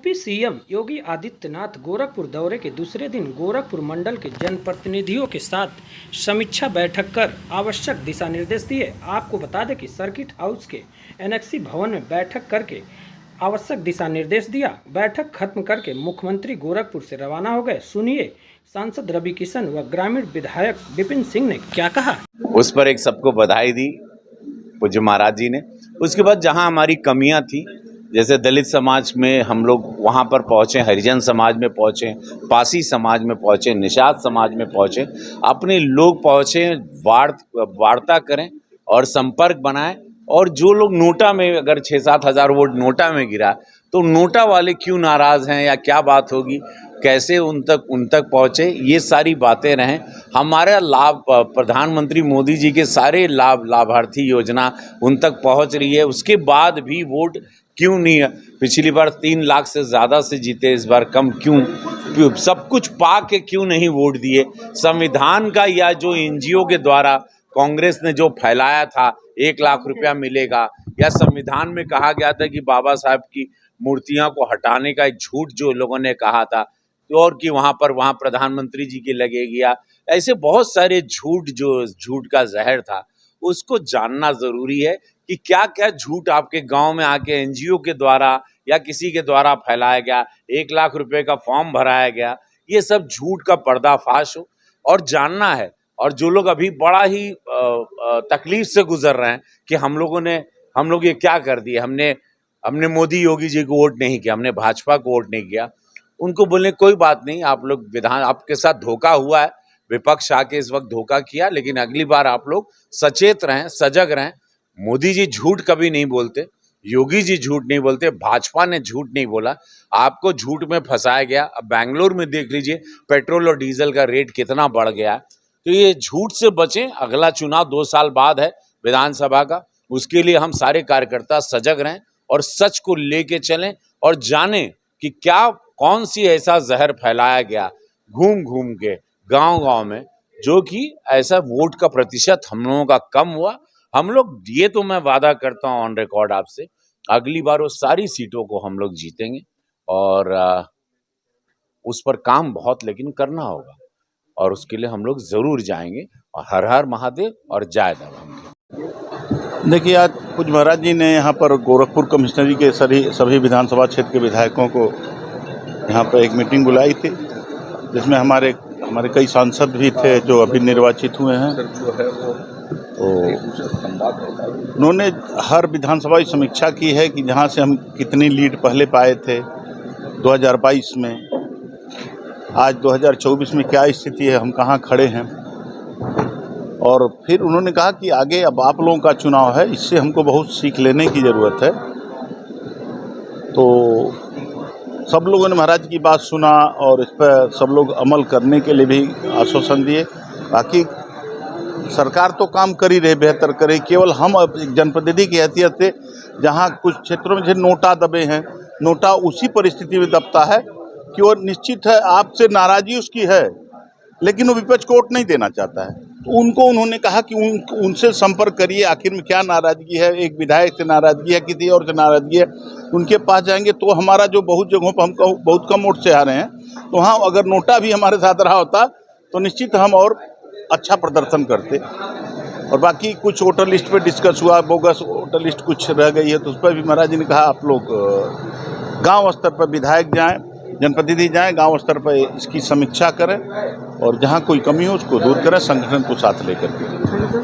UP CM Yogi Adityanath Gorakhpur दौरे के दूसरे दिन गोरखपुर मंडल के जनप्रतिनिधियों के साथ समीक्षा बैठक कर आवश्यक दिशा निर्देश दिए। आपको बता दें कि सर्किट हाउस के एनेक्सी भवन में बैठक करके आवश्यक दिशा निर्देश दिया। बैठक खत्म करके मुख्यमंत्री गोरखपुर से रवाना हो गए। सुनिए सांसद रवि किशन व ग्रामीण विधायक विपिन सिंह ने क्या कहा। उस पर एक सबको बधाई दी पूज्य महाराज जी ने। उसके बाद जहां हमारी कमियां थी, जैसे दलित समाज में हम लोग वहाँ पर पहुँचे, हरिजन समाज में पहुँचे, पासी समाज में पहुँचे, निषाद समाज में पहुँचे, अपने लोग पहुँचे, वार्ता करें और संपर्क बनाएं। और जो लोग नोटा में, अगर 6-7 हज़ार वोट नोटा में गिरा तो नोटा वाले क्यों नाराज़ हैं या क्या बात होगी, कैसे उन तक पहुँचे, ये सारी बातें रहें। हमारा लाभ, प्रधानमंत्री मोदी जी के सारे लाभार्थी योजना उन तक पहुँच रही है। उसके बाद भी वोट क्यों नहीं, पिछली बार 3 लाख से ज़्यादा से जीते, इस बार कम क्यों, सब कुछ पा के क्यों नहीं वोट दिए। संविधान का या जो एनजीओ के द्वारा कांग्रेस ने जो फैलाया था 1 लाख रुपया मिलेगा, या संविधान में कहा गया था कि बाबा साहब की मूर्तियां को हटाने का एक झूठ जो लोगों ने कहा था, और कि वहाँ प्रधानमंत्री जी की लगेगी, या ऐसे बहुत सारे झूठ, जो झूठ का जहर था, उसको जानना ज़रूरी है कि क्या क्या झूठ आपके गांव में आके एनजीओ के द्वारा या किसी के द्वारा फैलाया गया, 1 लाख रुपए का फॉर्म भराया गया, ये सब झूठ का पर्दाफाश हो और जानना है। और जो लोग अभी बड़ा ही तकलीफ से गुजर रहे हैं कि हम लोग ये क्या कर दिए, हमने मोदी योगी जी को वोट नहीं किया, हमने भाजपा को वोट नहीं किया, उनको बोलने कोई बात नहीं, आप लोग आपके साथ धोखा हुआ है, विपक्ष आके इस वक्त धोखा किया, लेकिन अगली बार आप लोग सचेत रहें, सजग रहें। मोदी जी झूठ कभी नहीं बोलते, योगी जी झूठ नहीं बोलते, भाजपा ने झूठ नहीं बोला, आपको झूठ में फंसाया गया। अब बेंगलोर में देख लीजिए पेट्रोल और डीजल का रेट कितना बढ़ गया। तो ये झूठ से बचें। अगला चुनाव 2 साल बाद है विधानसभा का, उसके लिए हम सारे कार्यकर्ता सजग रहें और सच को लेके चलें और जानें कि कौन सी ऐसा जहर फैलाया गया घूम घूम के गांव में, जो कि ऐसा वोट का प्रतिशत हम लोगों का कम हुआ। हम लोग, ये तो मैं वादा करता हूं ऑन रिकॉर्ड आपसे, अगली बार वो सारी सीटों को हम लोग जीतेंगे। और उस पर काम बहुत लेकिन करना होगा, और उसके लिए हम लोग जरूर जाएंगे। और हर हर महादेव और जय देव। देखिए, आज पूज्य महाराज जी ने यहाँ पर गोरखपुर कमिश्नरी के सभी विधानसभा क्षेत्र के विधायकों को यहाँ पर एक मीटिंग बुलाई थी, जिसमें हमारे कई सांसद भी थे जो अभी निर्वाचित हुए हैं। तो उन्होंने हर विधानसभा की समीक्षा की है कि जहाँ से हम कितनी लीड पहले पाए थे 2022 में, आज 2024 में क्या स्थिति है, हम कहाँ खड़े हैं। और फिर उन्होंने कहा कि आगे अब आप लोगों का चुनाव है, इससे हमको बहुत सीख लेने की ज़रूरत है। तो सब लोगों ने महाराज की बात सुना और इस पर सब लोग अमल करने के लिए भी आश्वासन दिए। बाकी सरकार तो काम कर ही रहे, बेहतर करे। केवल हम अब जनप्रतिनिधि की हैसियत से, जहाँ कुछ क्षेत्रों में जैसे नोटा दबे हैं, नोटा उसी परिस्थिति में दबता है कि वो निश्चित है आपसे नाराज़गी उसकी है, लेकिन वो विपक्ष को वोट नहीं देना चाहता है। तो उन्होंने कहा कि उनसे संपर्क करिए, आखिर में क्या नाराज़गी है, एक विधायक से नाराज़गी है, किसी और से नाराज़गी है, उनके पास जाएंगे। तो हमारा जो बहुत जगहों पर हम बहुत कम वोट से आ रहे हैं, तो हाँ, अगर नोटा भी हमारे साथ रहा होता तो निश्चित हम और अच्छा प्रदर्शन करते। और बाकी कुछ वोटर लिस्ट पे डिस्कस हुआ, बोगस वोटर लिस्ट कुछ रह गई है, तो उस पर भी महाराज जी ने कहा आप लोग गांव स्तर पर विधायक जाएं, जनप्रतिनिधि जाएं, गांव स्तर पर इसकी समीक्षा करें और जहां कोई कमी हो उसको दूर करें, संगठन को साथ लेकर के।